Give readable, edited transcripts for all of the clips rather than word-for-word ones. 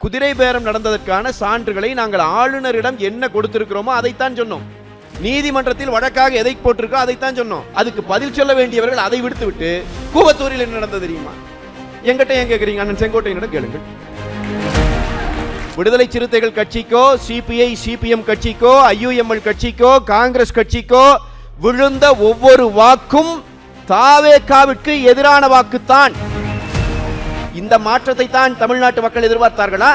குதிரை பேரம் நடந்ததற்கான சான்றுகளை நாங்கள் ஆளுநரிடம் என்ன கொடுத்திருக்கிறோமோ அதைத்தான் சொன்னோம். நீதிமன்றத்தில் வழக்காக எதை போட்டிருக்கோ அதைத்தான் சொன்னோம். அதுக்கு பதில் சொல்ல வேண்டியவர்கள் அதை விடுத்து விட்டு கூவத்தூரில் என்ன நடந்தது தெரியுமா? எங்கிட்ட ஏன் கேட்குறீங்க? அண்ணன் செங்கோட்டையனிடம் கேளுங்கள். விடுதலை சிறுத்தைகள் கட்சிக்கோ, சிபிஐ சிபிஎம் கட்சிக்கோ, ஐயுஎம்எல் கட்சிக்கோ, காங்கிரஸ் கட்சிக்கோ விழுந்த ஒவ்வொரு வாக்கும் தாவேகாவிற்கு எதிரான வாக்குத்தான். இந்த மாற்றத்தை தான் தமிழ்நாட்டு மக்கள் எதிர்பார்த்தார்களா?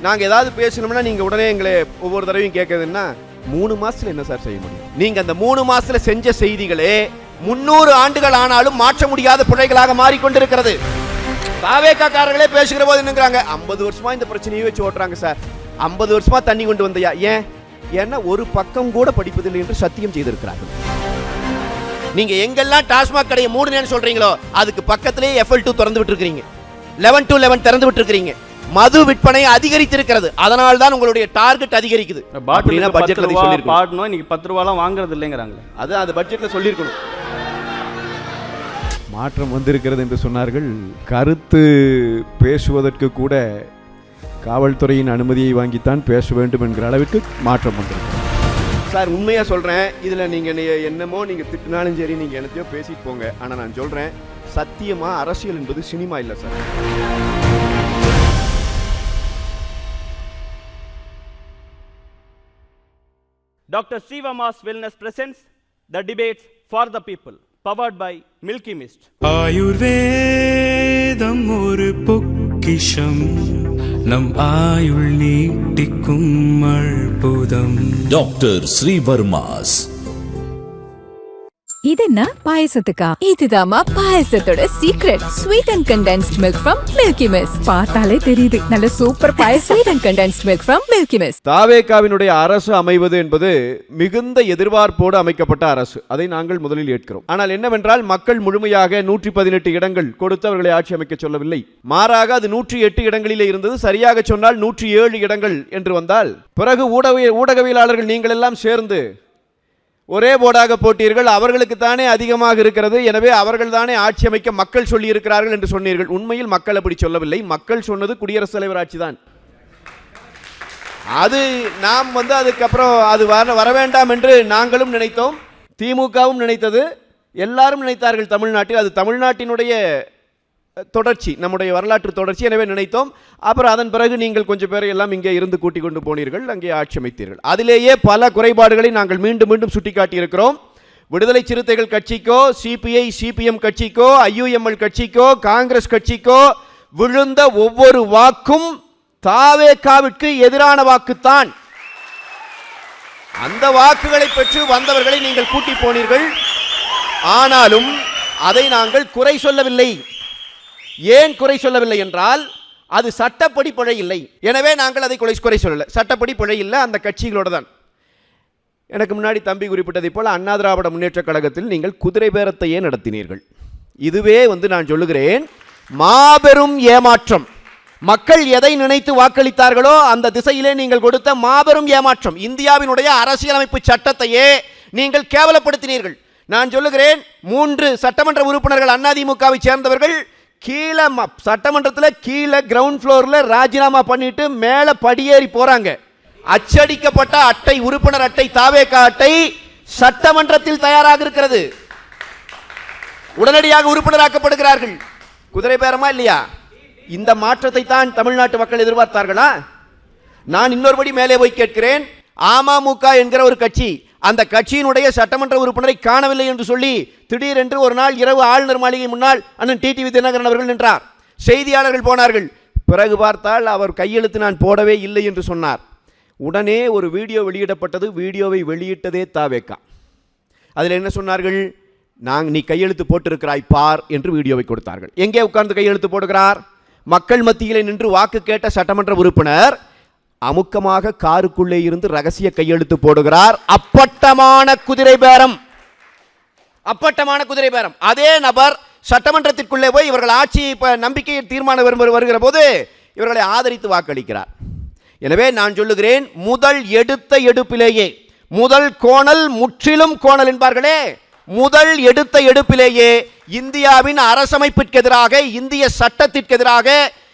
நாங்க ஏதாவது பேசணும்னா நீங்க உடனே எங்களை ஒவ்வொரு தடவையும் கேட்கறதுன்னா 3 மாசத்துல என்ன சார் செய்ய முடியும்? நீங்க அந்த 3 மாசத்துல செஞ்ச செய்திகளே 300 ஆண்டுகள் ஆனாலும் மாற்ற முடியாத பிழைகளாக மாறிக்கொண்டிருக்கிறது. தாவேகாரர்களே பேசுகிற போது என்னங்கிறாங்க, 50 வருஷமா இந்த பிரச்சனையை வச்சு ஓட்டுறாங்க சார், 50 வருஷமா தண்ணி கொண்டு வந்தையா? ஏன்னா ஒரு பக்கம் கூட படிப்பதில்லை என்று சத்தியம் செய்திருக்கிறார்கள். நீங்க எங்கெல்லாம் டாஸ்மாக் கடையை மூடுனேன்னு சொல்றீங்களோ அதுக்கு பக்கத்திலே FL2 திறந்து விட்டுருக்கீங்க, 11 to 11 திறந்து விட்டுருக்கீங்க. மது விற்பனை அதிகரித்திருக்கிறது, அதனால தான் உங்களுடைய டார்கெட் அதிகரிக்குது. அப்படினா பட்ஜெட்ல சொல்லிருக்கணும். பாடணும், இன்னைக்கு 10 ரூபாய்லாம் வாங்குறது இல்லைங்கறாங்க. அது பட்ஜெட்ல சொல்லிருக்கணும். மாற்றம் வந்திருக்கிறது என்று சொன்னார்கள். கருத்து பேசுவதற்கு கூட காவல்துறையின் அனுமதியை வாங்கித்தான் பேச வேண்டும் என்கிற அளவுக்கு மாற்றம் வந்திருக்கு. சார் உண்மையா சொல்றேன், இதுல நீங்க என்னமோ நீங்க திட்டினாலும் சரி, நீங்க என்னத்தையோ பேசிட்டு போங்க. ஆனா நான் சொல்றேன், சத்தியமா அரசியல் என்பது சினிமா இல்ல sir. Dr. Srivama's Wellness presents the debates for the people, powered by Milky Mist. ஆயுர்வேதம் ஒரு பொக்கிஷம், நம் ஆயுள் நீட்டிக்கும் அற்புதம். டாக்டர் ஸ்ரீவர்மாஸ். இது என்ன பாயசத்துக்கா? இதுதாமா பாயசத்தோட secret. Sweet and condensed milk from Milky Mist. பார்த்தாலே தெரியுது நல்ல சூப்பர் பாயசம். Sweet and condensed milk from Milky Mist. தாவேகாவினுடைய அரசு அமைவது என்பது மிகுந்த எதிர்பார்ப்போடு அமைக்கப்பட்ட அரசு. அதை நாங்கள் முதலில் ஏற்கிறோம். ஆனால் என்னவென்றால் மக்கள் முழுமையாக 118 இடங்கள் கொடுத்து அவர்களை ஆட்சி அமைக்க சொல்லவில்லை. மாறாக அது 108 இடங்களிலே இருந்தது. சரியாக சொன்னால் 107 இடங்கள் என்று வந்தால் பிறகு ஊடகவியலாளர்கள் நீங்கள் எல்லாம் சேர்ந்து ஒரே போர்டாக போட்டீர்கள். அவர்களுக்கு தானே அதிகமாக இருக்கிறது, எனவே அவர்கள் தானே ஆட்சி அமைக்க மக்கள் சொல்லி இருக்கிறார்கள் என்று சொன்னீர்கள். உண்மையில் மக்கள் அப்படி சொல்லவில்லை. மக்கள் சொன்னது குடியரசுத் தலைவர் ஆட்சி தான். அது நாம் அதுக்கப்புறம் அது வர வேண்டாம் என்று நாங்களும் நினைத்தோம், திமுகவும் நினைத்தது, எல்லாரும் நினைத்தார்கள் தமிழ்நாட்டில். அது தமிழ்நாட்டினுடைய தொடர்ச்சி, நம்முடைய வரலாற்று தொடர்ச்சி. எனவே நினைத்தோம். அப்புறம் அதன் பிறகு நீங்கள் கொஞ்சம் பேரை எல்லாம் இங்கே இருந்து கூட்டிக் கொண்டு போனீர்கள், அங்கே ஆட்சி அமைத்தீர்கள். அதிலேயே பல குறைபாடுகளை நாங்கள் மீண்டும் மீண்டும் சுட்டிக்காட்டியிருக்கிறோம். விடுதலை சிறுத்தைகள் கட்சிக்கோ, சிபிஐ சிபிஎம் கட்சிக்கோ, ஐயுஎம்எல் கட்சிக்கோ, காங்கிரஸ் கட்சிக்கோ விழுந்த ஒவ்வொரு வாக்கும் தாவேகாவிற்கு எதிரான வாக்குத்தான். அந்த வாக்குகளை பெற்று வந்தவர்களை நீங்கள் கூட்டி போனீர்கள். ஆனாலும் அதை நாங்கள் குறை சொல்லவில்லை. ஏன் குறை சொல்லவில்லை என்றால் அது சட்டப்படி பிழை இல்லை. எனவே நாங்கள் அதை குறை சொல்லல. சட்டப்படி பிழை இல்லை, அந்த கட்சிகளோடு தான். எனக்கு முன்னாடி தம்பி குறிப்பிட்டதை போல அண்ணா திராவிட முன்னேற்ற கழகத்தில் நீங்கள் குதிரை பேரத்தையே நடத்தினீர்கள். இதுவே நான் சொல்லுகிறேன், மாபெரும் ஏமாற்றம். மக்கள் எதை நினைத்து வாக்களித்தார்களோ அந்த திசையிலே நீங்கள் கொடுத்த மாபெரும் ஏமாற்றம். இந்தியாவினுடைய அரசியலமைப்பு சட்டத்தையே நீங்கள் கேவலப்படுத்தினீர்கள். நான் சொல்லுகிறேன், 3 சட்டமன்ற உறுப்பினர்கள் அதிமுகவை சேர்ந்தவர்கள் கீழே சட்டமன்றத்தில் கீழே கிரவுண்ட் ஃப்ளோரில் ராஜினாமா பண்ணிட்டு மேலே படியேறி போறாங்க. அச்சடிக்கப்பட்ட அட்டை, உறுப்பினர் அட்டை, தாவேகா அட்டை சட்டமன்றத்தில் தயாராக இருக்கிறது. உடனடியாக உறுப்பினராக்கப்படுகிறார்கள். குதிரை பேரமா இல்லையா? இந்த மாற்றத்தை தான் தமிழ்நாட்டு மக்கள் எதிர்பார்த்தார்களா? நான் இன்னொருபடி மேலே போய் கேட்கிறேன். அமமுக என்கிற ஒரு கட்சி, அந்த கட்சியினுடைய சட்டமன்ற உறுப்பினரை காணவில்லை என்று சொல்லி திடீரென்று ஒரு நாள் இரவு ஆளுநர் மாளிகை முன்னால் அண்ணன் டிடிவி தினகரன் அவர்கள் நின்றார். செய்தியாளர்கள் போனார்கள். பிறகு பார்த்தால் அவர் கையெழுத்து நான் போடவே இல்லை என்று சொன்னார். உடனே ஒரு வீடியோ வெளியிடப்பட்டது. வீடியோவை வெளியிட்டதே தாவேகா. அதில் என்ன சொன்னார்கள்? நீ கையெழுத்து போட்டிருக்கிறாய் பார் என்று வீடியோவை கொடுத்தார்கள். எங்கே உட்கார்ந்து கையெழுத்து போடுகிறார்? மக்கள் மத்தியிலே நின்று வாக்கு கேட்ட சட்டமன்ற உறுப்பினர் அமுக்கமாக காருக்குள்ளே இருந்து ரகசிய கையெழுத்து போடுகிறார். அப்பட்டமான குதிரை பேரம், அப்பட்டமான குதிரை பேரம். அதே நபர் சட்டமன்றத்திற்குள்ளே போய் இவர்கள் ஆட்சி நம்பிக்கை தீர்மானம் வருகிற போது இவர்களை ஆதரித்து வாக்களிக்கிறார். எனவே நான் சொல்லுகிறேன், முதல் எடுத்த எடுப்பிலேயே, முதல் கோணல் முற்றிலும் கோணல் என்பார்களே, முதல் எடுத்த எடுப்பிலேயே இந்தியாவின் அரசமைப்பிற்கு எதிராக, இந்திய சட்டத்திற்கு எதிராக,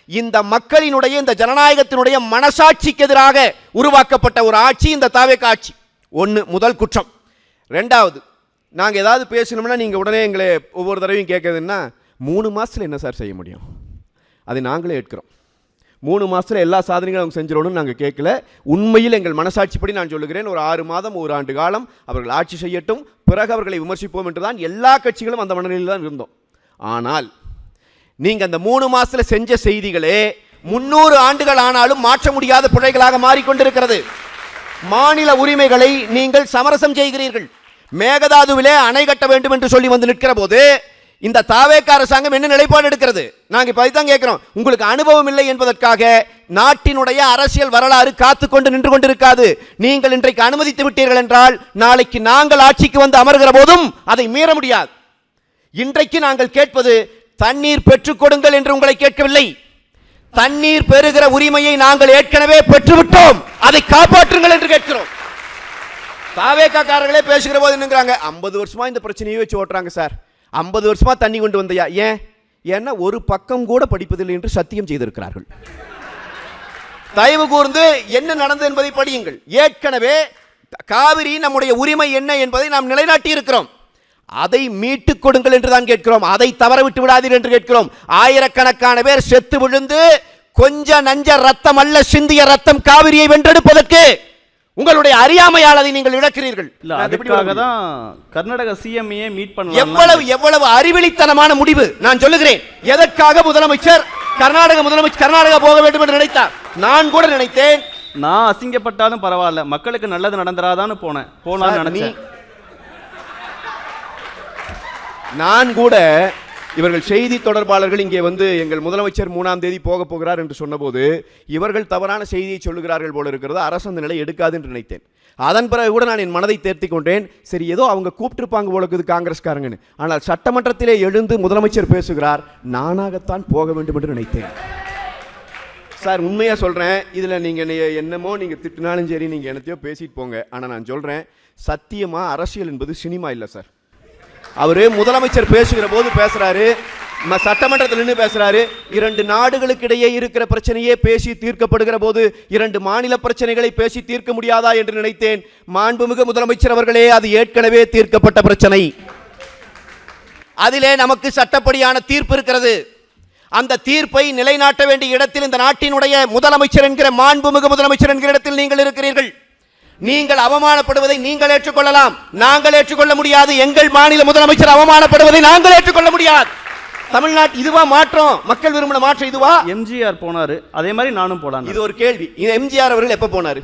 இந்த மக்களினுடைய, இந்த ஜனநாயகத்தினுடைய மனசாட்சிக்கு எதிராக உருவாக்கப்பட்ட ஒரு ஆட்சி இந்த தாவேகா ஆட்சி. முதல் குற்றம். ரெண்டாவது, நாங்கள் ஏதாவது பேசணும்னா நீங்கள் உடனே எங்களை ஒவ்வொரு தடவையும் கேட்குறதுன்னா 3 மாதத்தில் என்ன சார் செய்ய முடியும், அதை நாங்களே ஏற்கிறோம். 3 மாதத்தில் எல்லா சாதனைகளும் அவங்க செஞ்சிடணும்னு நாங்கள் கேட்கல. உண்மையில் எங்கள் மனசாட்சிப்படி நான் சொல்லுகிறேன், ஒரு 6 மாதம் 1 ஆண்டு காலம் அவர்கள் ஆட்சி செய்யட்டும், பிறகு அவர்களை விமர்சிப்போம் என்று தான் எல்லா கட்சிகளும் அந்த மனநிலையில் தான் இருந்தோம். ஆனால் நீங்கள் அந்த 3 மாதத்தில் செஞ்ச செய்திகளே 300 ஆண்டுகள் ஆனாலும் மாற்ற முடியாத பிழைகளாக மாறிக்கொண்டிருக்கிறது. மாநில உரிமைகளை நீங்கள் சமரசம் செய்கிறீர்கள். மேகதாதுவிலே அணை கட்ட வேண்டும் என்று சொல்லி வந்து நிற்கிற போது இந்த தாவேகா அரசாங்கம் என்ன நிலைப்பாடு எடுக்கிறது? நாங்கள் இப்போ தான் கேட்கிறோம். உங்களுக்கு அனுபவம் இல்லை என்பதற்காக நாட்டினுடைய அரசியல் வரலாறு காத்துக்கொண்டு நின்று கொண்டிருக்காது. நீங்கள் இன்றைக்கு அனுமதித்து விட்டீர்கள் என்றால் நாளைக்கு நாங்கள் ஆட்சிக்கு வந்து அமர்கிற போதும் அதை மீற முடியாது. இன்றைக்கு நாங்கள் கேட்பது தண்ணீர் பெற்றுக் கொடுங்கள் என்று உங்களை கேட்கவில்லை. தண்ணீர் பெறுகிற உரிமையை நாங்கள் ஏற்கனவே பெற்றுவிட்டோம், அதை காப்பாற்றுங்கள் என்று கேட்கிறோம். தாவேகா காரர்களே பேசுகிற போது என்னங்கிறாங்க, 50 வருஷமா இந்த பிரச்சனையை வச்சு ஓட்டுறாங்க சார், 50 வருஷமா தண்ணி கொண்டு வந்தையா? ஏன்னா ஒரு பக்கம் கூட படிப்பதில்லை என்று சத்தியம் செய்திருக்கிறார்கள். தயவு கூர்ந்து என்ன நடந்தது என்பதை படியுங்கள். ஏற்கனவே காவிரி நம்முடைய உரிமை என்ன என்பதை நாம் நிலைநாட்டி இருக்கிறோம். அதை மீட்டுக் கொடுங்கள் என்று தான் கேட்கிறோம். அதை தவற விட்டு விடாதீர்கள் என்று கேட்கிறோம். ஆயிரக்கணக்கான பேர் செத்து விழுந்து கொஞ்ச நஞ்ச ரத்தம் அல்ல சிந்திய ரத்தம் காவிரியை வென்றெடுப்பதற்கு உங்களுடைய அறியாமையால் அதை நீங்கள் இழக்கிறீர்கள். கர்நாடக சிஎம்ஏ மீட் பண்ணலாம். எவ்வளவு அறிவிலித்தனமான முடிவு. நான் சொல்லுகிறேன், எதற்காக முதலமைச்சர் கர்நாடகா போக வேண்டும் என்று நினைத்தார்? நான் கூட நினைத்தேன், நான் அசிங்கப்பட்டாலும் பரவாயில்ல, மக்களுக்கு நல்லது நடந்துராதான்னு போனான்னு நினைச்சேன். நான் கூட இவர்கள் செய்தி தொடர்பாளர்கள் இங்கே வந்து எங்கள் முதலமைச்சர் 3ஆம் தேதி போக போகிறார் என்று சொன்னபோது இவர்கள் தவறான செய்தியை சொல்லுகிறார்கள் போல இருக்கிறது, அரசு அந்த நிலை எடுக்காது என்று நினைத்தேன். அதன் பிறகு கூட நான் என் மனதை தேர்த்தி கொண்டேன். சரி, ஏதோ அவங்க கூப்பிட்டுருப்பாங்க போல இருக்குது காங்கிரஸ்காரங்கன்னு. ஆனால் சட்டமன்றத்திலே எழுந்து முதலமைச்சர் பேசுகிறார், நானாகத்தான் போக வேண்டும் என்று நினைத்தேன். சார், உண்மையாக சொல்கிறேன், இதில் நீங்கள் என்னமோ நீங்கள் திட்டினாலும் சரி, நீங்கள் என்னத்தையோ பேசிட்டு போங்க. ஆனால் நான் சொல்கிறேன், சத்தியமாக அரசியல் என்பது சினிமா இல்லை சார். அவரு முதலமைச்சர் பேசுகிற போது பேசுறாரு, சட்டமன்றத்தில் நின்று பேசுறாரு, 2 நாடுகளுக்கு இடையே இருக்கிற பிரச்சனையே பேசி தீர்க்கப்படுகிற போது 2 மாநில பிரச்சனைகளை பேசி தீர்க்க முடியாதா என்று நினைத்தேன். மாண்புமிகு முதலமைச்சர் அவர்களே, அது ஏற்கனவே தீர்க்கப்பட்ட பிரச்சனை. அதிலே நமக்கு சட்டப்படியான தீர்ப்பு இருக்கிறது. அந்த தீர்ப்பை நிலைநாட்ட வேண்டிய இடத்தில் இந்த நாட்டினுடைய முதலமைச்சர் என்கிற மாண்புமிகு முதலமைச்சர் என்கிற இடத்தில் நீங்கள் இருக்கிறீர்கள். நீங்கள் அவமானப்படுவதை நீங்கள் ஏற்றுக்கொள்ளலாம், நாங்கள் ஏற்றுக்கொள்ள முடியாது. எங்கள் மாநில முதலமைச்சர் அவமானப்படுவதை நாங்கள் ஏற்றுக்கொள்ள முடியாது. தமிழ்நாட்டு இதுவா மாற்றம்? மக்கள் விரும்பின மாற்றம் இதுவா? எம்ஜிஆர் போனாரு, அதே மாதிரி நானும் போலாம். இது ஒரு கேள்வி. எம்ஜிஆர் அவர்கள் எப்ப போனாரு?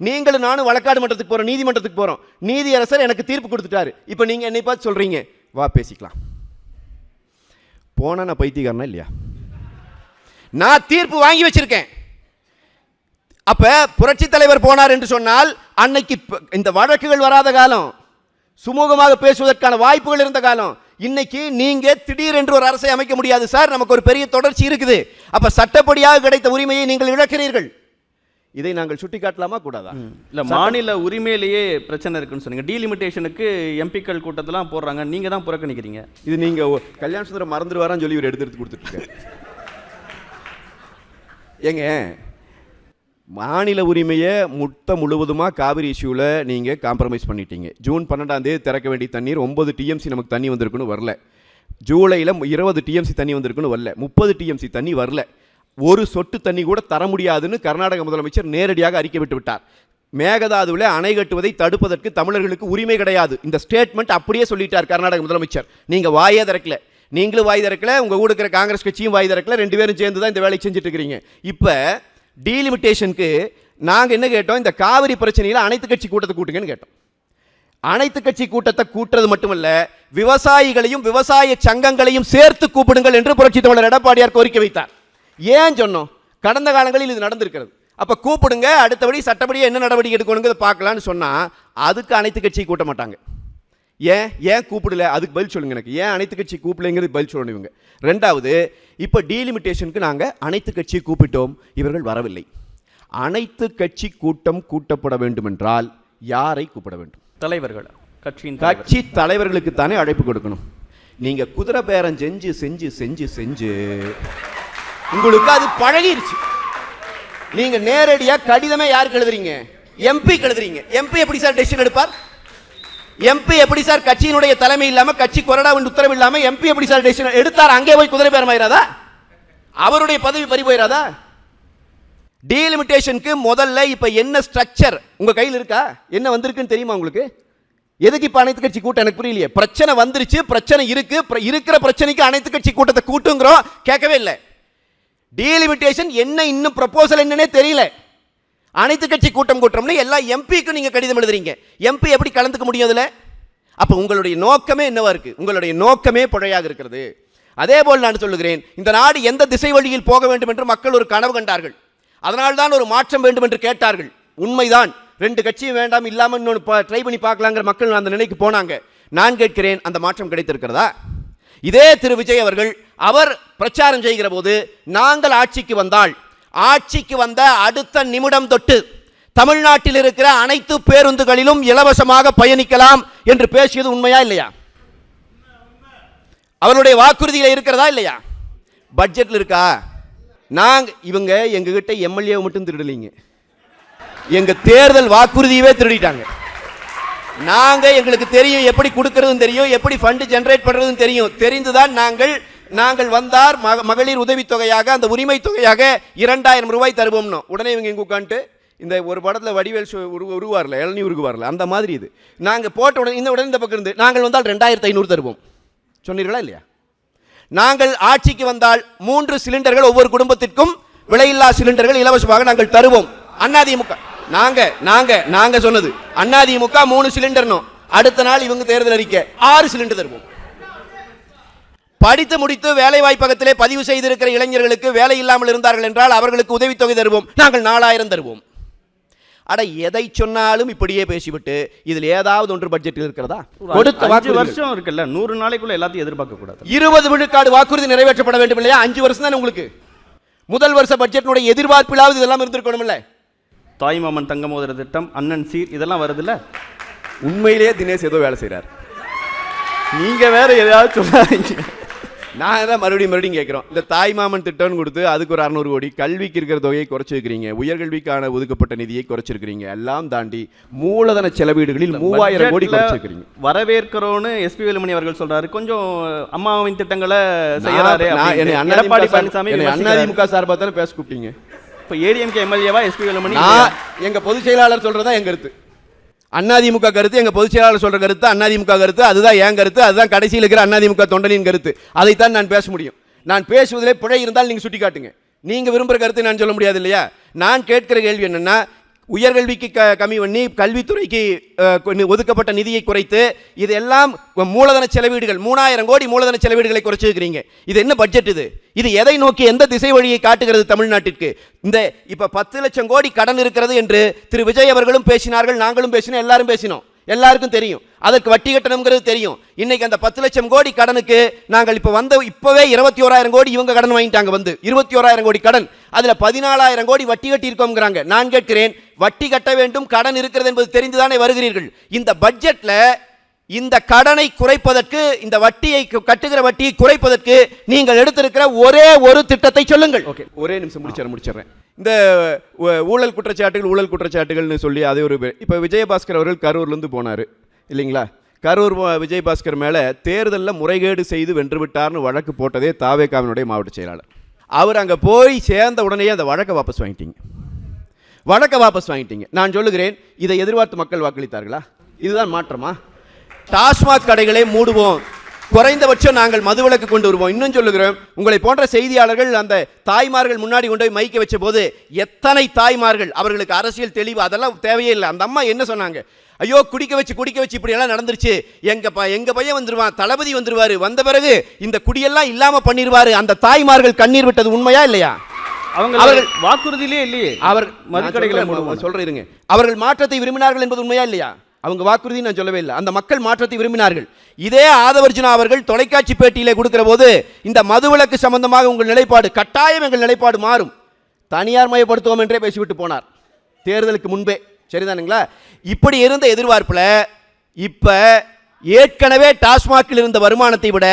நீங்களும் நானும் வழக்காடு மன்றத்துக்கு போறோம், நீதிமன்றத்துக்கு போறோம். நீதியரசர் எனக்கு தீர்ப்பு கொடுத்துட்டாரு. இப்போ நீங்க என்னை பார்த்து சொல்றீங்க, வா பேசிக்கலாம். போனா நான் பைத்தியக்காரனா இல்லையா? நான் தீர்ப்பு வாங்கி வச்சிருக்கேன். அப்ப புரட்சி தலைவர் போனார் என்று சொன்னால் அன்னைக்கு இந்த வழக்குகள் வராத காலம், சுமூகமாக பேசுவதற்கான வாய்ப்புகள் இருந்த காலம். இன்னைக்கு நீங்க திடீர் என்று ஒரு அரசை அமைக்க முடியாது சார், நமக்கு ஒரு பெரிய தொடர்ச்சி இருக்குது. அப்ப சட்டப்படியாக கிடைத்த உரிமையை நீங்கள் இழக்கிறீர்கள். இதை நாங்கள் சுட்டிக்காட்டலாமா கூடாதா? இல்ல, மாநில உரிமையிலேயே பிரச்சனை இருக்குன்னு சொன்னீங்க. டீலிமிட்டேஷனுக்கு எம்பிக்கள் கூட்டத்தெல்லாம் போடுறாங்க, நீங்க தான் புறக்கணிக்கிறீங்க. இது நீங்க கல்யாண சுந்தரம் மறந்துடுவாரான்னு சொல்லி இவர் எடுத்து கொடுத்துட்டு ஏங்க, மாநில உரிமையை முழுவதுமாக காவிரி இஷ்யூவில் நீங்கள் காம்ப்ரமைஸ் பண்ணிட்டீங்க. ஜூன் 12ஆம் தேதி திறக்க வேண்டிய தண்ணீர் 9 TMC நமக்கு தண்ணி வந்திருக்குன்னு வரல. ஜூலையில் 20 TMC தண்ணி வந்திருக்குன்னு வரல. 30 TMC தண்ணி வரல. ஒரு சொட்டு தண்ணி கூட தர முடியாதுன்னு கர்நாடக முதலமைச்சர் நேரடியாக அறிக்கை விட்டு விட்டார். மேகதாதுவில் அணை கட்டுவதை தடுப்பதற்கு தமிழர்களுக்கு உரிமை கிடையாது. இந்த ஸ்டேட்மெண்ட் அப்படியே சொல்லிட்டார் கர்நாடக முதலமைச்சர். நீங்கள் வாயே திறக்கல, நீங்களும் வாய் திறக்கல, உங்கள் கூட இருக்கிற காங்கிரஸ் கட்சியும் வாய் திறக்கல, 2 பேரும் சேர்ந்து தான் இந்த வேலையை செஞ்சுட்டு இருக்கிறீங்க. இப்போ டீலிமிட்டேஷனுக்கு நாங்கள் என்ன கேட்டோம்? இந்த காவிரி பிரச்சனையில் அனைத்து கட்சி கூட்டத்தை கூட்டுங்கன்னு கேட்டோம். அனைத்து கட்சி கூட்டத்தை கூட்டுறது மட்டுமல்ல, விவசாயிகளையும் விவசாய சங்கங்களையும் சேர்த்து கூப்பிடுங்கள் என்று புரட்சி தமிழர் எடப்பாடியார் கோரிக்கை வைத்தார். ஏன் சொன்னோம்? கடந்த காலங்களில் இது நடந்திருக்கிறது. அப்போ கூப்பிடுங்க, அடுத்தபடி சட்டப்படியாக என்ன நடவடிக்கை எடுக்கணுங்கிறத பார்க்கலான்னு சொன்னால் அதுக்கு அனைத்து கட்சி கூட்ட மாட்டாங்க. ஏன் கூப்பிடல? அதுக்கு பதில் சொல்லுங்க. எனக்கு ஏன் அனைத்து கட்சி கூப்பிடலைங்கிறது பதில் சொல்லணும் இவங்க. ரெண்டாவது, இப்போ டீலிமிட்டேஷனுக்கு நாங்கள் அனைத்து கட்சியை கூப்பிட்டோம், இவர்கள் வரவில்லை. அனைத்து கட்சி கூட்டம் கூட்டப்பட வேண்டும் என்றால் யாரை கூப்பிட வேண்டும்? தலைவர்கள், கட்சி தலைவர்களுக்கு தானே அழைப்பு கொடுக்கணும். நீங்க குதிரை பேரம் செஞ்சு செஞ்சு செஞ்சு செஞ்சு உங்களுக்கு அது பழகிருச்சு. நீங்க நேரடியா கடிதமே யாருக்கு எழுதுறீங்க? எம்பி எழுதுறீங்க. எம்பி எப்படி சார் டெசிஷன் எடுப்பார்? எம்பி எப்படி சார் கட்சியினுடைய தலைமை இல்லாம, கட்சி கொறடா உத்தரவு இல்லாம எம்பி எப்படி சார் டெசிஷன் எடுத்தார்? அங்கே போய் குதிரை பேரமாயிராதா? அவருடைய பதவி பறி போயிராதா? டீலிமிட்டேஷனுக்கு முதல்ல இப்ப என்ன ஸ்ட்ரக்சர் உங்க கையில் இருக்கா? என்ன வந்திருக்குன்னு தெரியுமா உங்களுக்கு? எதுக்கு இப்ப அனைத்து கட்சி கூட்டம்? எனக்கு புரியலையே. பிரச்சனை வந்துருச்சு, பிரச்சனை இருக்கு, இருக்கிற பிரச்சனைக்கு அனைத்து கட்சி கூட்டத்தை கூட்டுங்கிறோம், கேட்கவே இல்லை. டீலிமிட்டேஷன் என்ன, இன்னும் ப்ரொபோசல் என்னன்னே தெரியல. அனைத்து கட்சி கூட்டம் கூட்டம்னு எல்லா எம்பிக்கு நீங்க கடிதம் எழுதுறீங்க. எம்பி எப்படி கலந்துக்க முடியும் அதுல? அப்ப உங்களுடைய நோக்கமே என்னவா இருக்கு? உங்களுடைய நோக்கமே பிழையாக இருக்கிறது. அதே போல் நான் சொல்லுகிறேன், இந்த நாடு எந்த திசை வழியில் போக வேண்டும் என்று மக்கள் ஒரு கனவு கண்டார்கள். அதனால்தான் ஒரு மாற்றம் வேண்டும் என்று கேட்டார்கள். உண்மைதான், 2 கட்சியும் வேண்டாம், இல்லாம இன்னொன்று ட்ரை பண்ணி பார்க்கலாங்கிற மக்கள் அந்த நிலைக்கு போனாங்க. நான் கேட்கிறேன், அந்த மாற்றம் கிடைத்திருக்கிறதா? இதே திரு விஜய் அவர்கள் அவர் பிரச்சாரம் செய்கிற போது, நாங்கள் ஆட்சிக்கு வந்தால், ஆட்சிக்கு வந்த அடுத்த நிமிடம் தொட்டு தமிழ்நாட்டில் இருக்கிற அனைத்து பேருந்துகளிலும் இலவசமாக பயணிக்கலாம் என்று பேசியது உண்மையா இல்லையா? அவருடைய வாக்குறுதியில் இருக்கிறதா இல்லையா? பட்ஜெட்டில் இருக்கா? இவங்க எங்ககிட்ட எம்எல்ஏ மட்டும் திருடலீங்க, எங்க தேர்தல் வாக்குறுதியவே திருடிட்டாங்க. எங்களுக்கு தெரியும் எப்படி கொடுக்கறதுன்னு தெரியும், எப்படி ஃபண்ட் ஜெனரேட் பண்றதுன்னு தெரியும். தெரிந்துதான் நாங்கள் வந்தார் மகளிர் உதவித்தொகையாக, அந்த உரிமை தொகையாக 2000 ரூபாய் தருவோம்னு. உடனே இவங்க இங்க உட்காந்துட்டு, இந்த ஒரு படத்தில் வடிவேல் உருவார்ல, இளநீ உருவார்ல, அந்த மாதிரி இது. நாங்கள் போட்ட உடனே இந்த பக்கம் இருந்து நாங்கள் வந்தால் 2500 தருவோம் சொன்னீர்களா இல்லையா? நாங்கள் ஆட்சிக்கு வந்தால் 3 சிலிண்டர்கள் ஒவ்வொரு குடும்பத்திற்கும் விலையில்லா சிலிண்டர்கள் இலவசமாக நாங்கள் தருவோம். அதிமுக நாங்க சொன்னது, அதிமுக 3 சிலிண்டர், அடுத்த நாள் இவங்க தேர்தல் அறிக்கை 6 சிலிண்டர் தருவோம். படித்து முடித்து வேலை வாய்ப்பகத்திலே பதிவு செய்திருக்கிற இளைஞர்களுக்கு வேலை இல்லாமல் இருந்தார்கள் என்றால் அவர்களுக்கு உதவித்தொகை தருவோம், நாங்கள் 4000 தருவோம். அட, எதை சொன்னாலும் இப்படியே பேசிவிட்டு இதில் ஏதாவது ஒன்று பட்ஜெட்டில் இருக்கிறதா? கொடுத்த 5 வருஷம் இருக்குல்ல, 100 நாளைக்குள்ள எல்லாத்தையும் எதிர்பார்க்க கூடாது. 20 விழுக்காடு வாக்குறுதி நிறைவேற்றப்பட வேண்டும் இல்லையா? 5 வருஷம் தானே உங்களுக்கு. முதல் வருஷ பட்ஜெட்டினுடைய எதிர்பார்ப்பிலாவது இதெல்லாம் இருந்திருக்கணும் இல்ல? தாய்மாமன் தங்க மோதிர திட்டம், அண்ணன் சீர், இதெல்லாம் வருது இல்ல? உண்மையிலேயே தினேஷ் ஏதோ வேலை செய்யறார். நீங்க வேற ஏதாவது சொல்லாதீங்க. நான் தான் மறுபடியும் கேட்கிறோம். இந்த தாய்மாமன் திட்டம்னு கொடுத்து அதுக்கு ஒரு 600 கோடி, கல்விக்கு இருக்கிற தொகையை குறைச்சிருக்கிறீங்க, உயர்கல்விக்கான ஒதுக்கப்பட்ட நிதியை குறைச்சிருக்கிறீங்க, எல்லாம் தாண்டி மூலதன செலவீடுகளில் 3000 கோடி குறைச்சிருக்கிறீங்க. வரவேற்கிறோன்னு எஸ்பி வேலுமணி அவர்கள் சொல்றாரு, கொஞ்சம் அம்மாவின் திட்டங்களை செய்யறாரு. எடப்பாடி பழனிசாமி அதிமுக சார்பாக தானே பேச கூப்பிட்டீங்க. இப்ப ஏடிஎம்கே எம்எல்ஏவா எஸ்பி வேலுமணி? எங்க பொதுச் செயலாளர் சொல்றதா என் கருத்து, அதிமுக கருத்து, எங்க பொதுச் செயலாளர் சொல்ற கருத்து, அதிமுக கருத்து, அதுதான் என் கருத்து, அதுதான் கடைசியில் இருக்கிற அதிமுக தொண்டனின் கருத்து. அதைத்தான் நான் பேச முடியும். நான் பேசுவதிலே பிழை இருந்தால் நீங்க சுட்டி காட்டுங்க. நீங்க விரும்புற கருத்து நான் சொல்ல முடியாது இல்லையா? நான் கேட்கிற கேள்வி என்னன்னா, உயர்கல்விக்கு கம்மி பண்ணி கல்வித்துறைக்கு ஒதுக்கப்பட்ட நிதியை குறைத்து, இதெல்லாம் மூலதன செலவீடுகள் 3000 கோடி மூலதன செலவீடுகளை குறைச்சிருக்கிறீங்க. இது என்ன பட்ஜெட்? இது எதை நோக்கி, எந்த திசை வழியை காட்டுகிறது தமிழ்நாட்டிற்கு? இந்த இப்ப 10 லட்சம் கோடி கடன் இருக்கிறது என்று திரு விஜய் அவர்களும் பேசினார்கள், நாங்களும் பேசினோம், எல்லாரும் பேசினோம், எல்லாருக்கும் தெரியும். அதற்கு வட்டி கட்டணம்ங்கிறது தெரியும். இன்னைக்கு அந்த 10 லட்சம் கோடி கடனுக்கு நாங்கள் இப்பவே 21,000 கோடி இவங்க கடன் வாங்கிட்டாங்க. 21,000 கோடி கடன், அதுல 14,000 கோடி வட்டி கட்டி இருக்கோம்ங்கிறாங்க. நான் கேட்கிறேன், வட்டி கட்ட வேண்டும், கடன் இருக்கிறது என்பது தெரிந்துதானே வருகிறீர்கள்? இந்த பட்ஜெட்ல இந்த கடனை குறைப்பதற்கு, இந்த வட்டியை கட்டுகிற வட்டியை குறைப்பதற்கு நீங்கள் எடுத்திருக்கிற ஒரே ஒரு திட்டத்தை சொல்லுங்கள். ஓகே, ஒரே நிமிஷம் முடிச்சிடுறேன். இந்த ஊழல் குற்றச்சாட்டுகள்னு சொல்லி அதே ஒரு இப்போ விஜயபாஸ்கர் அவர்கள் கரூர்லேருந்து போனார் இல்லைங்களா? கரூர் விஜயபாஸ்கர் மேலே தேர்தலில் முறைகேடு செய்து வென்று விட்டார்னு வழக்கு போட்டதே தாவேகாவினுடைய மாவட்ட செயலாளர். அவர் அங்கே போய் சேர்ந்த உடனேயே அந்த வழக்கை வாபஸ் வாங்கிட்டீங்க. நான் சொல்லுகிறேன், இதை எதிர்பார்த்து மக்கள் வாக்களித்தார்களா? இதுதான் மாற்றமா? டாஸ்மாக் கடைகளை மூடுவோம், குறைந்தபட்சம் நாங்கள் மதுவிலக்கு கொண்டு வருவோம். இன்னும் சொல்லுகிறோம், உங்களை போன்ற செய்தியாளர்கள் அந்த தாய்மார்கள் முன்னாடி கொண்டு போய் மைக்க வச்ச போது எத்தனை தாய்மார்கள், அவர்களுக்கு அரசியல் தெளிவு அதெல்லாம் தேவையே இல்லை. அந்த அம்மா என்ன சொன்னாங்க? ஐயோ, குடிக்க வச்சு இப்படி எல்லாம் நடந்துருச்சு, எங்க பையன் வந்துருவான், தளபதி வந்துருவாரு, வந்த பிறகு இந்த குடியெல்லாம் இல்லாம பண்ணிடுவாரு. அந்த தாய்மார்கள் கண்ணீர் விட்டது உண்மையா இல்லையா? அவர்கள் வாக்குறுதியிலே இல்லையே. அவர் மதுக்கடைகளை சொல்றீங்க, அவர்கள் மாற்றத்தை விரும்பினார்கள் என்பது உண்மையா இல்லையா? அவங்க வாக்குறுதி நான் சொல்லவே இல்லை. அந்த மக்கள் மாற்றத்தை விரும்பினார்கள். இதே ஆதவர்ஜுனா அவர்கள் தொலைக்காட்சி பேட்டியிலே கொடுக்கிற போது, இந்த மதுவிலக்கு சம்பந்தமாக உங்கள் நிலைப்பாடு, கட்டாயம் எங்கள் நிலைப்பாடு மாறும், தனியார் மயப்படுத்துவோம் என்றே பேசிவிட்டு போனார் தேர்தலுக்கு முன்பே. சரிதானுங்களா? இப்படி இருந்த எதிர்பார்ப்பில் இப்ப ஏற்கனவே டாஸ்மாகில் இருந்த வருமானத்தை விட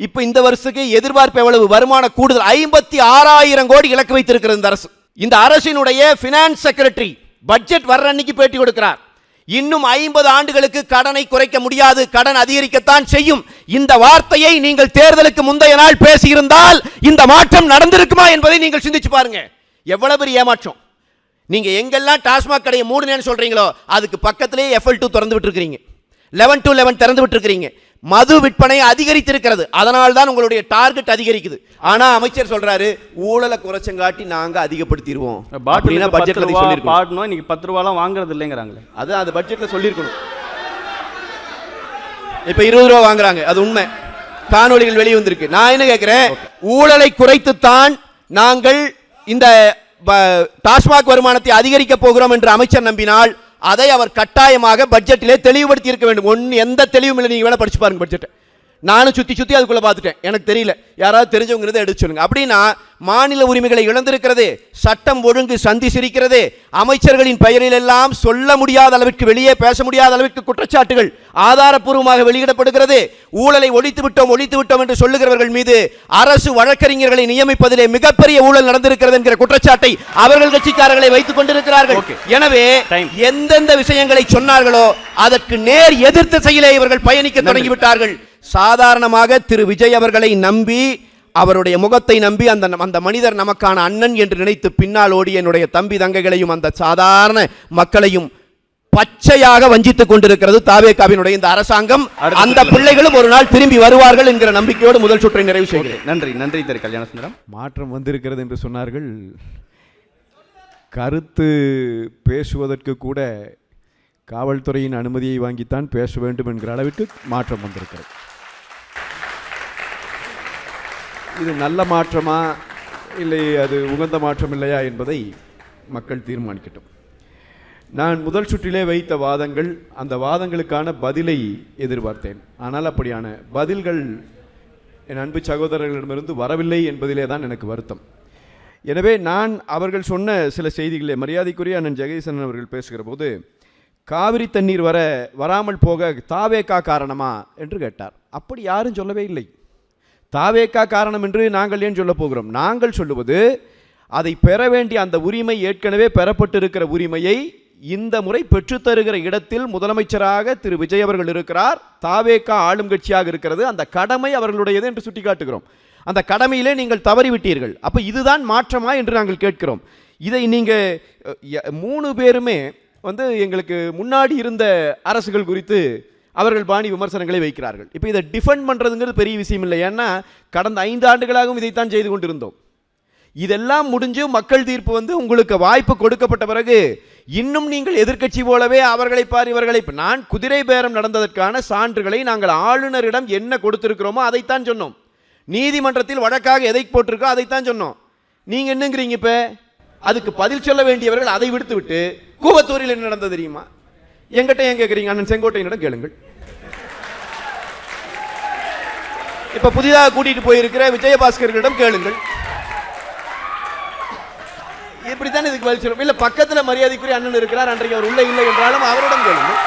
இப்ப இந்த வருஷத்துக்கு எதிர்பார்ப்பு எவ்வளவு? வருமான கூடுதல் 56,000 கோடி இலக்கு வைத்திருக்கிறது இந்த அரசு. இந்த அரசினுடைய பினான்ஸ் செக்ரட்டரி பட்ஜெட் வர்ற அன்னைக்கு பேட்டி கொடுக்கிறார். இன்னும் 50 ஆண்டுகளுக்கு கடனை குறைக்க முடியாது, கடன் அதிகரிக்கத்தான் செய்யும். இந்த வார்த்தையை நீங்கள் தேர்தலுக்கு முந்தைய நாள் பேசியிருந்தால் இந்த மாற்றம் நடந்திருக்குமா என்பதை நீங்கள் சிந்திச்சு பாருங்க. எவ்வளவு பெரிய ஏமாற்றம். நீங்க எங்கெல்லாம் டாஸ்மாக் கடையை மூடுனேன்னு சொல்றீங்களோ அதுக்கு பக்கத்திலேயே FL2 திறந்து விட்டுருக்கீங்க, 11 to 11 திறந்து விட்டுருக்கீங்க. மது விற்பனை அதிகரித்திருக்கிறது, அதனால தான் உங்களுடைய டார்கெட் அதிகரிக்குது. ஆனா அமைச்சர் சொல்றாரு ஊழலை குறைச்சங்காட்டி நாங்க அதிகப்படுத்திடுவோம். அப்படினா பட்ஜெட்ல சொல்லிருக்கோம். பாடணும் இன்னைக்கு 10 ரூபாய்லாம் வாங்குறது இல்லைங்கறாங்களே. அது பட்ஜெட்ல சொல்லிருக்கணும். இப்ப 20 ரூபாய் வாங்குறாங்க, அது உண்மை. காணொளிகள் வெளியே வந்திருக்கு. நான் என்ன கேட்கிறேன், ஊழலை குறைத்துத்தான் நாங்கள் இந்த டாஸ்மாக் வருமானத்தை அதிகரிக்க போகிறோம் என்று அமைச்சர் நம்பினால் அதை அவர் கட்டாயமாக பட்ஜெட்டிலே தெளிவுபடுத்தி இருக்க வேண்டும். எந்த தெளிவும் இல்லை. நீங்க வேணா படிச்சு பாருங்க பட்ஜெட். நானும் சுத்தி அதுக்குள்ள பார்த்துட்டேன், எனக்கு தெரியல. யாராவது தெரிஞ்சவங்க எடுத்து சொல்லுங்க. அப்படின்னா மாநில உரிமைகளை இழந்திருக்கிறது, சட்டம் ஒழுங்கு சந்தி சிரிக்கிறது, அமைச்சர்களின் பெயரில் எல்லாம் சொல்ல முடியாத அளவிற்கு, வெளியே பேச முடியாத அளவிற்கு குற்றச்சாட்டுகள் ஆதாரப்பூர்வமாக வெளியிடப்படுகிறது. ஊழலை ஒழித்து விட்டோம் என்று சொல்லுகிறவர்கள் மீது அரசு வழக்கறிஞர்களை நியமிப்பதிலே மிகப்பெரிய ஊழல் நடந்திருக்கிறது என்கிற குற்றச்சாட்டை அவர்கள் கட்சிக்காரர்களை வைத்துக் கொண்டிருக்கிறார்கள். எனவே எந்தெந்த விஷயங்களை சொன்னார்களோ அதற்கு நேர் எதிர்த்த செயலை இவர்கள் பயணிக்க தொடங்கிவிட்டார்கள். சாதாரணமாக திரு விஜய் அவர்களை நம்பி, அவருடைய முகத்தை நம்பி அந்த மனிதர் நமக்கான அண்ணன் என்று நினைத்து பின்னால் ஓடி என்னுடைய தம்பி தங்கைகளையும் அந்த சாதாரண மக்களையும் பச்சையாக வஞ்சித்துக் கொண்டிருக்கிறது தாவேகாவினுடைய இந்த அரசாங்கம். அந்த பிள்ளைகளும் ஒரு நாள் திரும்பி வருவார்கள் என்கிற நம்பிக்கையோடு முதல் சுற்றை நிறைவு செய்கிறேன். நன்றி திரு கல்யாணசுந்தரம். மாற்றம் வந்திருக்கிறது என்று சொன்னார்கள். கருத்து பேசுவதற்கு கூட காவல்துறையின் அனுமதியை வாங்கித்தான் பேச வேண்டும் என்கிற அளவிற்கு மாற்றம் வந்திருக்கிறது. இது நல்ல மாற்றமா இல்லை அது உகந்த மாற்றம் இல்லையா என்பதை மக்கள் தீர்மானிக்கட்டும். நான் முதல் சுற்றிலே வைத்த வாதங்கள், அந்த வாதங்களுக்கான பதிலை எதிர்பார்த்தேன். ஆனால் அப்படியான பதில்கள் என் அன்பு சகோதரர்களிடமிருந்து வரவில்லை என்பதிலே தான் எனக்கு வருத்தம். எனவே நான் அவர்கள் சொன்ன சில செய்திகளை, மரியாதைக்குரிய அண்ணன் ஜெகதீசன் அவர்கள் பேசுகிற போது காவிரி தண்ணீர் வராமல் போக தாவேகா காரணமா என்று கேட்டார். அப்படி யாரும் சொல்லவே இல்லை. தாவேகா காரணம் என்று நாங்கள் ஏன் சொல்ல போகிறோம்? நாங்கள் சொல்லுவது அதை பெற வேண்டிய அந்த உரிமை, ஏற்கனவே பெறப்பட்டிருக்கிற உரிமையை இந்த முறை பெற்றுத்தருகிற இடத்தில் முதலமைச்சராக திரு விஜய் அவர்கள் இருக்கிறார். தாவேகா ஆளும் கட்சியாக இருக்கிறது. அந்த கடமை அவர்களுடையது என்று சுட்டிக்காட்டுகிறோம். அந்த கடமையிலே நீங்கள் தவறிவிட்டீர்கள். அப்போ இதுதான் மாற்றமா என்று நாங்கள் கேட்கிறோம். இதை நீங்கள் 3 பேருமே எங்களுக்கு முன்னாடி இருந்த அரசுகள் குறித்து அவர்கள் பாணி விமர்சனங்களை வைக்கிறார்கள். இப்போ இதை டிஃபெண்ட் பண்ணுறதுங்கிறது பெரிய விஷயம் இல்லை. ஏன்னா கடந்த 5 ஆண்டுகளாகவும் இதைத்தான் செய்து கொண்டிருந்தோம். இதெல்லாம் முடிஞ்சு மக்கள் தீர்ப்பு உங்களுக்கு வாய்ப்பு கொடுக்கப்பட்ட பிறகு இன்னும் நீங்கள் எதிர்க்கட்சி போலவே அவர்களை பார் இவர்களை. நான் குதிரை பேரம் நடந்ததற்கான சான்றுகளை நாங்கள் ஆளுநரிடம் என்ன கொடுத்திருக்கிறோமோ அதைத்தான் சொன்னோம். நீதிமன்றத்தில் வழக்காக எதை போட்டிருக்கோ அதைத்தான் சொன்னோம். நீங்க என்னங்கிறீங்க? இப்ப அதுக்கு பதில் சொல்ல வேண்டியவர்கள் அதை விடுத்து விட்டு கூவத்தூரில் என்ன நடந்தது தெரியுமா? எங்கிட்ட ஏன் கேட்குறீங்க? அண்ணன் செங்கோட்டையனிடம் கேளுங்கள். இப்ப புதிதாக கூட்டிட்டு போயிருக்கிற விஜயபாஸ்கர்களிடம் கேளுங்கள். இப்படித்தான் இதுக்கு பதில் சொல்லும். இல்ல பக்கத்துல மரியாதைக்குரிய அண்ணன் இருக்கிறார், அன்றைக்கு அவர் உள்ள இல்லை என்றாலும் அவரிடம் கேளுங்கள்.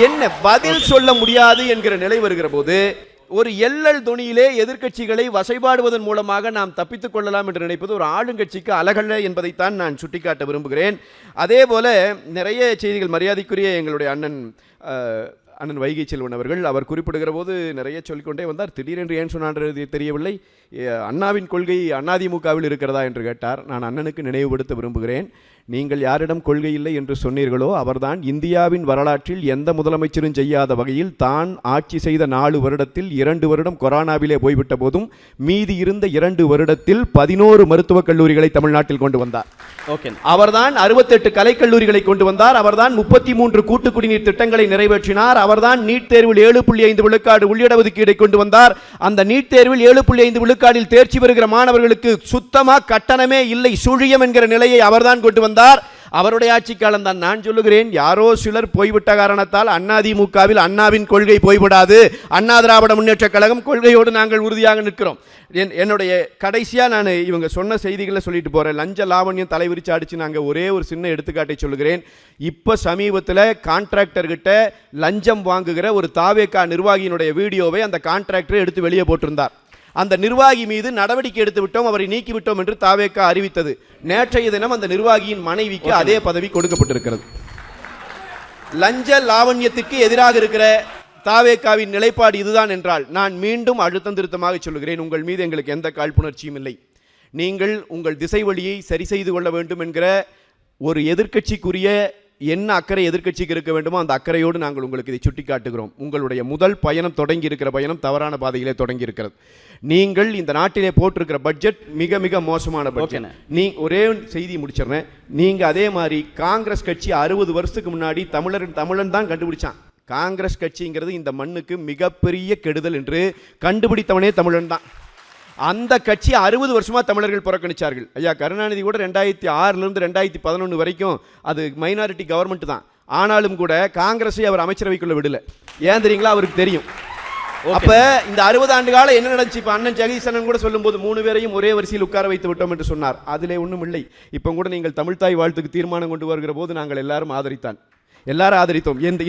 என்ன பதில் சொல்ல முடியாது என்கிற நிலை வருகிற போது ஒரு எல்லல் தொனியிலே எதிர்க்கட்சிகளை வசைபாடுவதன் மூலமாக நாம் தப்பித்துக் கொள்ளலாம் என்று நினைப்பது ஒரு ஆளுங்கட்சிக்கு அழகல்ல என்பதைத்தான் நான் சுட்டிக்காட்ட விரும்புகிறேன். அதே போல நிறைய செய்திகள் மரியாதைக்குரிய எங்களுடைய அண்ணன் வைகை செல்வன் அவர்கள் அவர் குறிப்பிடுகிற போது நிறைய சொல்லிக்கொண்டே வந்தார். திடீரென்று ஏன் சொன்னான்றது தெரியவில்லை. அண்ணாவின் கொள்கை அதிமுகவில் இருக்கிறதா என்று கேட்டார். நான் அண்ணனுக்கு நினைவுபடுத்த விரும்புகிறேன். நீங்கள் யாரிடம் கொள்கை இல்லை என்று சொன்னீர்களோ அவர்தான் இந்தியாவின் வரலாற்றில் எந்த முதலமைச்சரும் செய்யாத வகையில் தான் ஆட்சி செய்த 4 வருடத்தில் 2 வருடம் கொரோனாவிலே போய்விட்ட போதும் மீதி இருந்த 2 வருடத்தில் 11 மருத்துவக் கல்லூரிகளை தமிழ்நாட்டில் கொண்டு வந்தார். அவர்தான் 68 கலைக்கல்லூரிகளை கொண்டு வந்தார். அவர்தான் 33 கூட்டு குடிநீர் திட்டங்களை நிறைவேற்றினார். அவர்தான் நீட் தேர்வில் 7.5 விழுக்காடு உள்ளிடஒதுக்கீடை கொண்டு வந்தார். அந்த நீட் தேர்வில் 7.5 விழுக்காடில் தேர்ச்சி பெறுகிற மாணவர்களுக்கு சுத்தமாக கட்டணமே இல்லை, சுழியம் என்கிற நிலையை அவர்தான் கொண்டு வந்தார். அவருடைய ஆட்சி காலம் தான். நான் சொல்லுகிறேன், யாரோ சிலர் போய்விட்ட காரணத்தால் அதிமுகவில் அண்ணாவின் கொள்கை போய்விடாது, அண்ணா திராவிட முன்னேற்ற கழகம் கொள்கையோடு நாங்கள் உறுதியாக நிற்கிறோம். என்னுடைய கடைசியாக நான் இவங்க சொன்ன செய்திகளை சொல்லிட்டு போகிறேன். லஞ்ச லாவண்யம் தலைவிரிச்சு அடித்து நாங்கள் ஒரே ஒரு சின்ன எடுத்துக்காட்டை சொல்லுகிறேன். இப்போ சமீபத்தில் கான்ட்ராக்டர்கிட்ட லஞ்சம் வாங்குகிற ஒரு தாவேகா நிர்வாகியினுடைய வீடியோவை அந்த கான்ட்ராக்டர் எடுத்து வெளியே போட்டிருந்தார். அந்த நிர்வாகி மீது நடவடிக்கை எடுத்து விட்டோம், அவரை நீக்கிவிட்டோம் என்று தாவேகா அறிவித்தது. நேற்றைய தினம் அந்த நிர்வாகியின் மனைவிக்கு அதே பதவி கொடுக்கப்பட்டிருக்கிறது. லஞ்ச லாவண்யத்திற்கு எதிராக இருக்கிற தாவேகாவின் நிலைப்பாடு இதுதான் என்றால், நான் மீண்டும் அழுத்தம் திருத்தமாக சொல்லுகிறேன், உங்கள் மீது எங்களுக்கு எந்த காழ்ப்புணர்ச்சியும் இல்லை. நீங்கள் உங்கள் திசை வழியை சரி செய்து கொள்ள வேண்டும் என்கிற ஒரு எதிர்க்கட்சிக்குரிய என்ன அக்கறை எதிர்க்கட்சிக்கு இருக்க வேண்டுமோ அந்த அக்கறையோடு நாங்கள் உங்களுக்கு இதை சுட்டி காட்டுகிறோம். உங்களுடைய முதல் பயணம் தொடங்கி இருக்கிற பயணம் தவறான பாதையிலே தொடங்கி இருக்கிறது. நீங்கள் இந்த நாட்டிலே போட்டிருக்கிற பட்ஜெட் மிக மிக மோசமான பட்ஜெட். நீ ஒரே செய்தி முடிச்சிடுறேன். நீங்க அதே மாதிரி காங்கிரஸ் கட்சி 60 வருஷத்துக்கு முன்னாடி தமிழன் தான் கண்டுபிடிச்சான். காங்கிரஸ் கட்சிங்கிறது இந்த மண்ணுக்கு மிகப்பெரிய கெடுதல் என்று கண்டுபிடித்தவனே தமிழன் தான். அந்த கட்சி 60 வருஷமா தமிழர்கள் புறக்கணிச்சார்கள். ஐயா கருணாநிதி கூட 2006 2011 வரைக்கும் அது மைனாரிட்டி கவர்மெண்ட் தான். ஆனாலும் கூட காங்கிரஸை அவர் அமைச்சரவைக்குள்ள விடல. ஏன் தெரியுங்களா? அவருக்கு தெரியும். அப்ப இந்த 60 ஆண்டு காலம் என்ன நடந்துச்சு? இப்ப அண்ணன் ஜெகதீசன் கூட சொல்லும்போது 3 பேரையும் ஒரே வரிசையில் உட்கார வைத்து விட்டோம் என்று சொன்னார். அதிலே ஒன்றும் இல்லை. இப்போ கூட நீங்கள் தமிழ்தாய் வாழ்த்துக்கு தீர்மானம் கொண்டு வருகிற போது நாங்கள் எல்லாரும் ஆதரித்தோம்.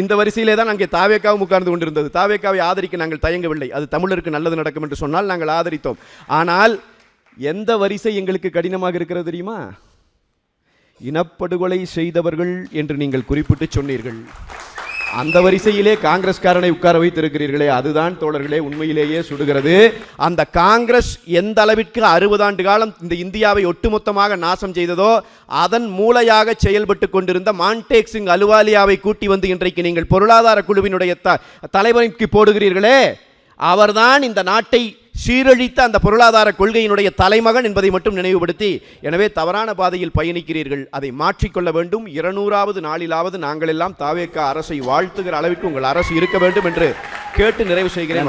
இந்த வரிசையிலே தான் அங்கே தாவேகாவும் உட்கார்ந்து கொண்டிருந்தது. தாவேகாவை ஆதரிக்க நாங்கள் தயங்கவில்லை. அது தமிழருக்கு நல்லது நடக்கும் என்று சொன்னால் நாங்கள் ஆதரித்தோம். ஆனால் எந்த வரிசை எங்களுக்கு கடினமாக இருக்கிறது தெரியுமா? இனப்படுகொலை செய்தவர்கள் என்று நீங்கள் குறிப்பிட்டு சொன்னீர்கள். அந்த வரிசையிலே காங்கிரஸ்காரனை உட்கார வைத்திருக்கிறீர்களே, அதுதான் தோழர்களே உண்மையிலேயே சுடுகிறது. அந்த காங்கிரஸ் எந்த அளவிற்கு 60 ஆண்டு காலம் இந்த இந்தியாவை ஒட்டுமொத்தமாக நாசம் செய்ததோ அதன் மூளையாக செயல்பட்டு கொண்டிருந்த மான்டேக் சிங் அலுவாலியாவை கூட்டி வந்து இன்றைக்கு நீங்கள் பொருளாதார குழுவினுடைய தலைவருக்கு போடுகிறீர்களே, அவர்தான் இந்த நாட்டை சீரழித்த அந்த பொருளாதார கொள்கையினுடைய தலைமகன் என்பதை மட்டும் நினைவுபடுத்தி, எனவே தவறான பாதையில் பயணிக்கிறீர்கள், அதை மாற்றிக்கொள்ள வேண்டும். 200வது நாளிலாவது நாங்கள் எல்லாம் தாவேகா அரசை வாழ்த்துகிற அளவிற்கு உங்கள் அரசு இருக்க வேண்டும் என்று கேட்டு நிறைவு செய்கிறேன்.